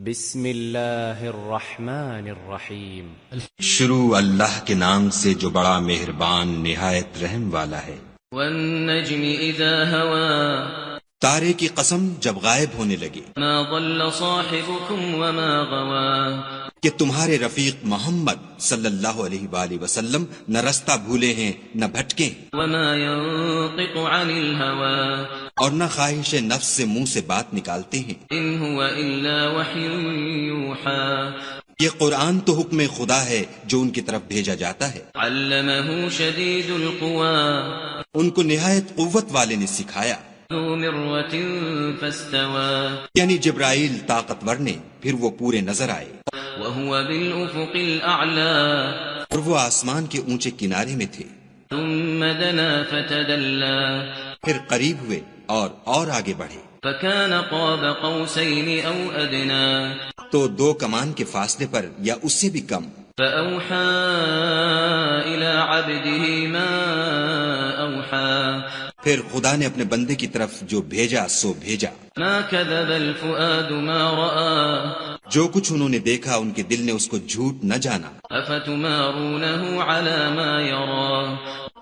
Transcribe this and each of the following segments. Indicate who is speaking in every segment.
Speaker 1: بسم اللہ الرحمن الرحیم۔
Speaker 2: شروع اللہ کے نام سے جو بڑا مہربان نہایت رحم والا ہے۔
Speaker 3: والنجم اذا هوى،
Speaker 2: تارے کی قسم جب غائب ہونے لگے،
Speaker 3: ما ضل صاحبكم وما غوى،
Speaker 2: کہ تمہارے رفیق محمد صلی اللہ علیہ وآلہ وسلم نہ رستہ بھولے ہیں نہ بھٹکے،
Speaker 3: وما ينطق عن الهوى،
Speaker 2: اور نہ خواہش نفس سے منہ سے بات نکالتے ہیں۔
Speaker 3: ان هو الا وحی یوحى،
Speaker 2: یہ قرآن تو حکم خدا ہے جو ان کی طرف بھیجا جاتا ہے۔
Speaker 3: علمه شدید القوى،
Speaker 2: ان کو نہایت قوت والے نے سکھایا،
Speaker 3: ذو مرة فاستوى،
Speaker 2: یعنی جبرائیل طاقتور نے، پھر وہ پورے نظر آئے،
Speaker 3: وهو بالافق الاعلى،
Speaker 2: اور وہ آسمان کے اونچے کنارے میں تھے۔
Speaker 3: ثم دنا فتدلى،
Speaker 2: پھر قریب ہوئے اور آگے بڑھے،
Speaker 3: فكان قاب قوسين او ادنى،
Speaker 2: تو دو کمان کے فاصلے پر یا اس سے بھی کم۔
Speaker 3: فأوحى إلى عبده ما أوحى،
Speaker 2: پھر خدا نے اپنے بندے کی طرف جو بھیجا سو بھیجا۔
Speaker 3: ما كذب الفؤاد ما رأى،
Speaker 2: جو کچھ انہوں نے دیکھا ان کے دل نے اس کو جھوٹ نہ جانا۔
Speaker 3: أفتمارونه على ما يرى،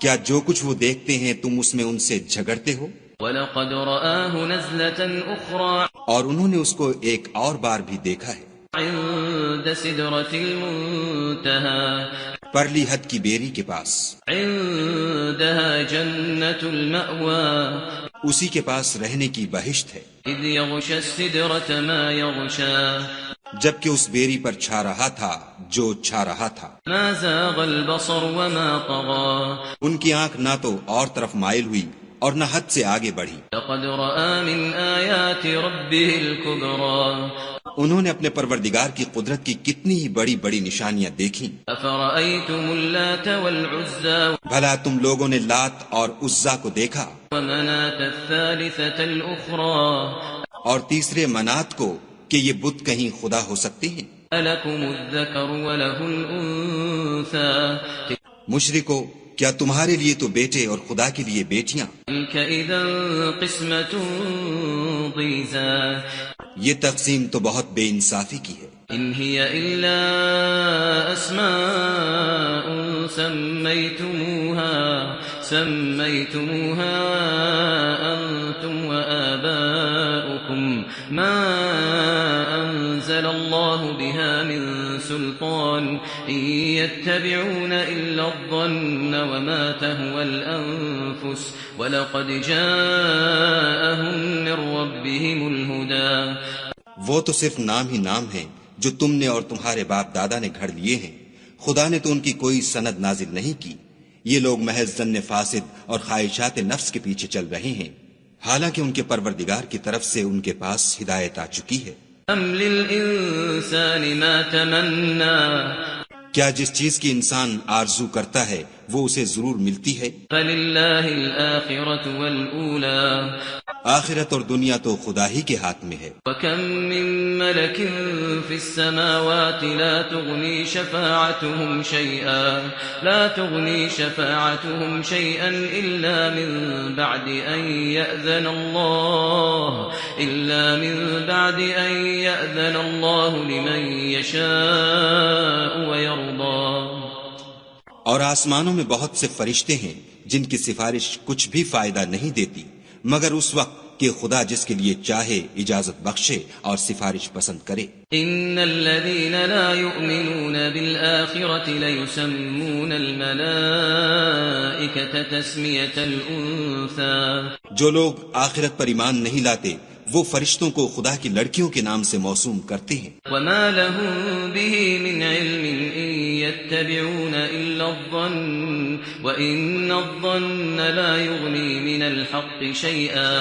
Speaker 2: کیا جو کچھ وہ دیکھتے ہیں تم اس میں ان سے جھگڑتے ہو؟
Speaker 3: ولقد رآه نزلة أخرى
Speaker 2: اور انہوں نے اس کو ایک اور بار بھی دیکھا ہے،
Speaker 3: عند سدرة المنتهى،
Speaker 2: پرلی حد کی بیری کے پاس،
Speaker 3: عندها جنة المأوى،
Speaker 2: اسی کے پاس رہنے کی بہشت ہے،
Speaker 3: إذ يغشى السدرة ما يغشى،
Speaker 2: جبکہ اس بیری پر چھا رہا تھا جو چھا رہا تھا۔
Speaker 3: ما زاغ البصر وما طغى،
Speaker 2: ان کی آنکھ نہ تو اور طرف مائل ہوئی اور نہ حد سے آگے بڑھی۔
Speaker 3: لقد رأى من آيات ربه الكبرى،
Speaker 2: انہوں نے اپنے پروردگار کی قدرت کی کتنی ہی بڑی بڑی نشانیاں دیکھیں۔
Speaker 3: أفرأيتم اللات والعزى
Speaker 2: بھلا تم لوگوں نے لات اور عزا کو دیکھا،
Speaker 3: ومناة الثالثة الأخرى،
Speaker 2: اور تیسرے منات کو، کہ یہ بت کہیں خدا ہو سکتے ہیں؟
Speaker 3: ألكم الذكر وله الأنثى،
Speaker 2: مشرکو، کیا تمہارے لیے تو بیٹے اور خدا کے لیے بیٹیاں؟
Speaker 3: تلك إذا قسمة ضيزى،
Speaker 2: یہ تقسیم تو بہت بے انصافی کی ہے۔
Speaker 3: إن هي إلا أسماء سميتموها أنتم وآباؤكم ما أنزل الله بها من سلطان إن يتبعون إلا الظن وما تهوى الأنفس ولقد جاءهم من ربهم الهدى،
Speaker 2: وہ تو صرف نام ہی نام ہیں جو تم نے اور تمہارے باپ دادا نے گھڑ لیے ہیں، خدا نے تو ان کی کوئی سند نازل نہیں کی۔ یہ لوگ محض ظن فاسد اور خواہشات نفس کے پیچھے چل رہے ہیں، حالانکہ ان کے پروردگار کی طرف سے ان کے پاس ہدایت آ چکی ہے۔
Speaker 3: أم للإنسان ما تمنى،
Speaker 2: کیا جس چیز کی انسان آرزو کرتا ہے وہ اسے ضرور ملتی ہے؟
Speaker 3: فللہ الآخرة والأولى،
Speaker 2: آخرت اور دنیا تو خدا ہی کے ہاتھ میں ہے۔
Speaker 3: وكم من ملك في السماوات لا تغني شفاعتهم شيئا إلا من بعد أن يأذن الله لمن يشاء ويرضى،
Speaker 2: اور آسمانوں میں بہت سے فرشتے ہیں جن کی سفارش کچھ بھی فائدہ نہیں دیتی مگر اس وقت کہ خدا جس کے لیے چاہے اجازت بخشے اور سفارش پسند کرے۔
Speaker 3: إن الذين لا يؤمنون بالآخرة ليسمون الملائكة تسمية الأنثى،
Speaker 2: جو لوگ آخرت پر ایمان نہیں لاتے وہ فرشتوں کو خدا کی لڑکیوں کے نام سے موسوم کرتے ہیں۔
Speaker 3: وما لهم به من علم إن يتبعون إلا الظن وإن الظن لا يغني من الحق شيئا،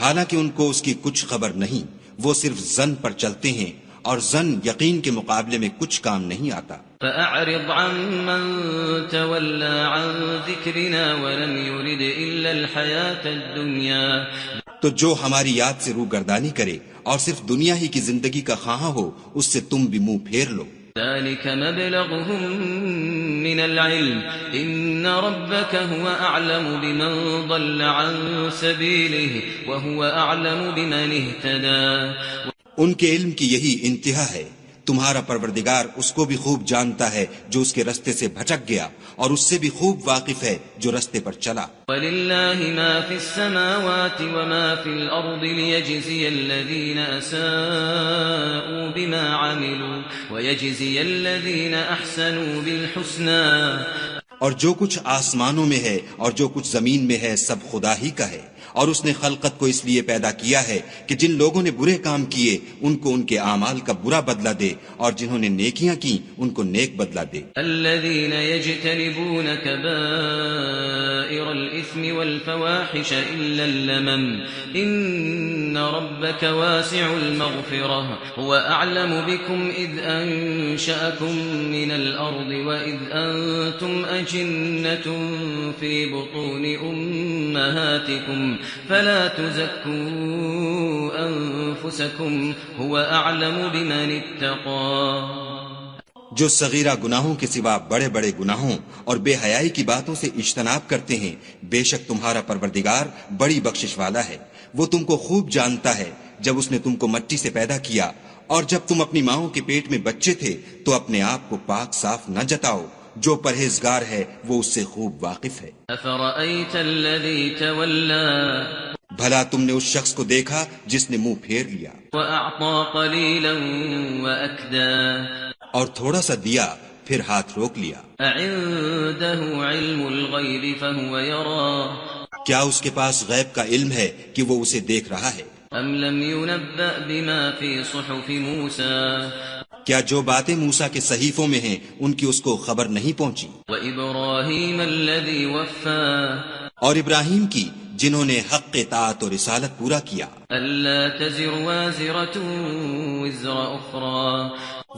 Speaker 2: حالانکہ ان کو اس کی کچھ خبر نہیں، وہ صرف ظن پر چلتے ہیں اور ظن یقین کے مقابلے میں کچھ کام نہیں آتا۔
Speaker 3: فأعرض عمن تولى عن ذكرنا ولم يرد إلا الحياة الدنيا،
Speaker 2: تو جو ہماری یاد سے روگردانی کرے اور صرف دنیا ہی کی زندگی کا خواہاں ہو اس سے تم بھی منہ پھیر لو۔
Speaker 3: ذلك مبلغهم من العلم إن ربك هو أعلم بمن ضل عن سبيله وهو أعلم بمن اهتدى،
Speaker 2: ان کے علم کی یہی انتہا ہے. تمہارا پروردگار اس کو بھی خوب جانتا ہے جو اس کے رستے سے بھٹک گیا، اور اس سے بھی خوب واقف ہے جو رستے پر چلا.
Speaker 3: وَلِلَّهِ مَا فِي السَّمَاوَاتِ وَمَا فِي الْأَرْضِ لِيَجْزِيَ الَّذِينَ أَسَاءُوا بِمَا عَمِلُوا وَيَجْزِيَ الَّذِينَ أَحْسَنُوا بِالْحُسْنَى.
Speaker 2: اور جو کچھ آسمانوں میں ہے اور جو کچھ زمین میں ہے سب خدا ہی کا ہے، اور اس نے خلقت کو اس لیے پیدا کیا ہے کہ جن لوگوں نے برے کام کیے ان کو ان کے اعمال کا برا بدلہ دے، اور جنہوں نے نیکیاں کی ان کو نیک بدلہ دے.
Speaker 3: الذين يجتنبون كبائر الإثم والفواحش إلا اللمم إن ربك واسع المغفرة هو أعلم بكم إذ أنشأكم من الأرض وإذ أنتم أجنة في بطون أمهاتكم فلا تزكوا أنفسكم هو أعلم بمن اتقى.
Speaker 2: جو صغیرہ گناہوں کے سوا بڑے بڑے گناہوں اور بے حیائی کی باتوں سے اجتناب کرتے ہیں، بے شک تمہارا پروردگار بڑی بخشش والا ہے. وہ تم کو خوب جانتا ہے. جب اس نے تم کو مٹی سے پیدا کیا اور جب تم اپنی ماؤں کے پیٹ میں بچے تھے تو اپنے آپ کو پاک صاف نہ جتاؤ. جو پرہیزگار ہے وہ اس سے خوب واقف ہے.
Speaker 3: أفرأيت الذي تولى
Speaker 2: بھلا تم نے اس شخص کو دیکھا جس نے منہ پھیر لیا
Speaker 3: وأعطى قليلا وأكدى
Speaker 2: اور تھوڑا سا دیا پھر ہاتھ روک لیا.
Speaker 3: أعنده علم الغيب فهو يرى
Speaker 2: کیا اس کے پاس غیب کا علم ہے کہ وہ اسے دیکھ رہا ہے؟
Speaker 3: أم لم ينبأ بما في صحف موسى
Speaker 2: کیا جو باتیں موسیٰ کے صحیفوں میں ہیں ان کی اس کو خبر نہیں پہنچی؟
Speaker 3: وإبراهيم الذي وفى
Speaker 2: اور ابراہیم کی جنہوں نے حق اطاعت اور رسالت پورا کیا.
Speaker 3: ألا تزر وازرة وزر أخرى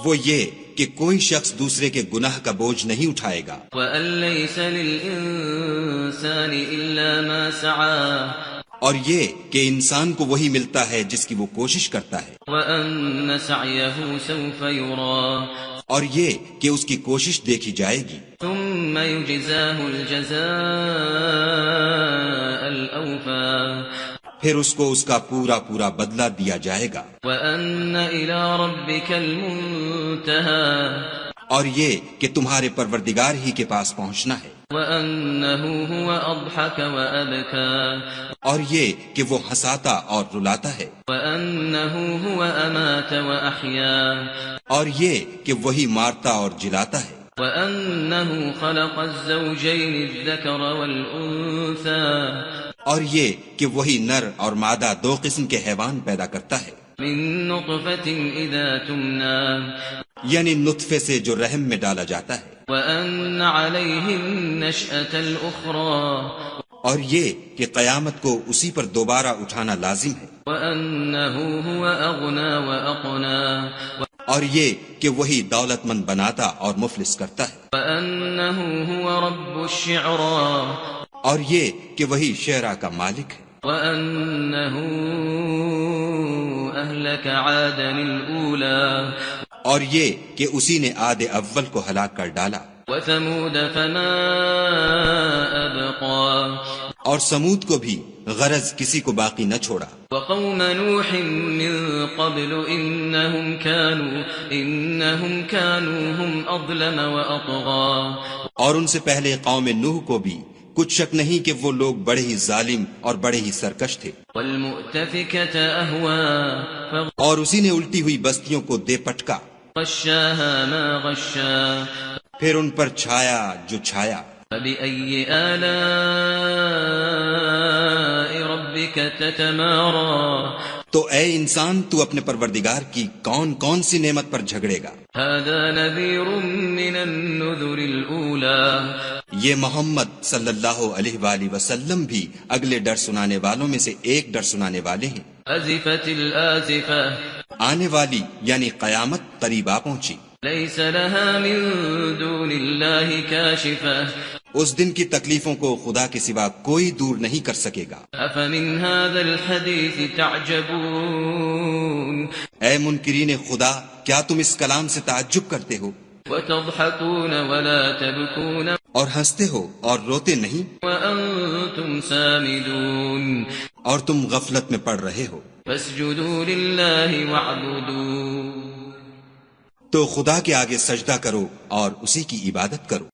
Speaker 2: وہ یہ کہ کوئی شخص دوسرے کے گناہ کا بوجھ نہیں اٹھائے گا.
Speaker 3: وأن ليس للإنسان إلا ما سعى
Speaker 2: اور یہ کہ انسان کو وہی ملتا ہے جس کی وہ کوشش کرتا ہے.
Speaker 3: وأن سعيه سوف يرى
Speaker 2: اور یہ کہ اس کی کوشش دیکھی جائے گی.
Speaker 3: ثم يجزاه الجزاء الأوفى
Speaker 2: پھر اس کو اس کا پورا پورا بدلہ دیا جائے گا.
Speaker 3: وأن إلى ربك المنتهى
Speaker 2: اور یہ کہ تمہارے پروردگار ہی کے پاس پہنچنا ہے.
Speaker 3: وأنه هو أضحك وأبكى
Speaker 2: اور یہ کہ وہ ہنساتا اور رلاتا ہے.
Speaker 3: وأنه هو أمات وأحيا
Speaker 2: اور یہ کہ وہی مارتا اور جلاتا ہے.
Speaker 3: وأنه خلق الزوجين الذكر والأنثى
Speaker 2: اور یہ کہ وہی نر اور مادہ دو قسم کے حیوان پیدا کرتا ہے.
Speaker 3: من نطفة إذا تمنى
Speaker 2: یعنی نطفے سے جو رحم میں ڈالا جاتا ہے.
Speaker 3: وأن عليه النشأة الأخرى
Speaker 2: اور یہ کہ قیامت کو اسی پر دوبارہ اٹھانا لازم ہے.
Speaker 3: وأنه هو أغنى وأقنى
Speaker 2: اور یہ کہ وہی دولت مند بناتا اور مفلس کرتا ہے.
Speaker 3: وأنه هو رب الشعرى
Speaker 2: اور یہ کہ وہی شعرا کا مالک ہے.
Speaker 3: وأنه أهلك عادا الأولى
Speaker 2: اور یہ کہ اسی نے عاد اول کو ہلاک کر ڈالا.
Speaker 3: وثمود فما أبقى
Speaker 2: اور سمود کو بھی غرض کسی کو باقی نہ چھوڑا.
Speaker 3: وقوم نوح من قبل إنهم كانوا هم أظلم وأطغى
Speaker 2: اور ان سے پہلے قوم نوح کو بھی کچھ شک نہیں کہ وہ لوگ بڑے ہی ظالم اور بڑے ہی سرکش تھے.
Speaker 3: والمؤتفكة أهوى
Speaker 2: اور اسی نے الٹی ہوئی بستیوں کو دے پٹکا،
Speaker 3: فغشاها ما غشا
Speaker 2: پھر ان پر چھایا جو چھایا.
Speaker 3: فبأي آلاء ربك تتمارى
Speaker 2: تو اے انسان تو اپنے پروردگار کی کون کون سی نعمت پر جھگڑے گا.
Speaker 3: هذا نذير من النذر الأولى
Speaker 2: یہ محمد صلی اللہ علیہ وآلہ وسلم بھی اگلے ڈر سنانے والوں میں سے ایک ڈر سنانے والے ہیں.
Speaker 3: أزفت الآزفة
Speaker 2: آنے والی یعنی قیامت قریب آ پہنچی.
Speaker 3: ليس لها من دون الله كاشفة
Speaker 2: اس دن کی تکلیفوں کو خدا کے سوا کوئی دور نہیں کر سکے گا.
Speaker 3: أفمن هذا الحديث تعجبون
Speaker 2: اے منکرین خدا، کیا تم اس کلام سے تعجب کرتے ہو
Speaker 3: وتضحكون ولا تبكون
Speaker 2: اور ہنستے ہو اور روتے نہیں،
Speaker 3: وأنتم سامدون
Speaker 2: اور تم غفلت میں پڑ رہے ہو،
Speaker 3: فاسجدوا للہ واعبدوا،
Speaker 2: تو خدا کے آگے سجدہ کرو اور اسی کی عبادت کرو۔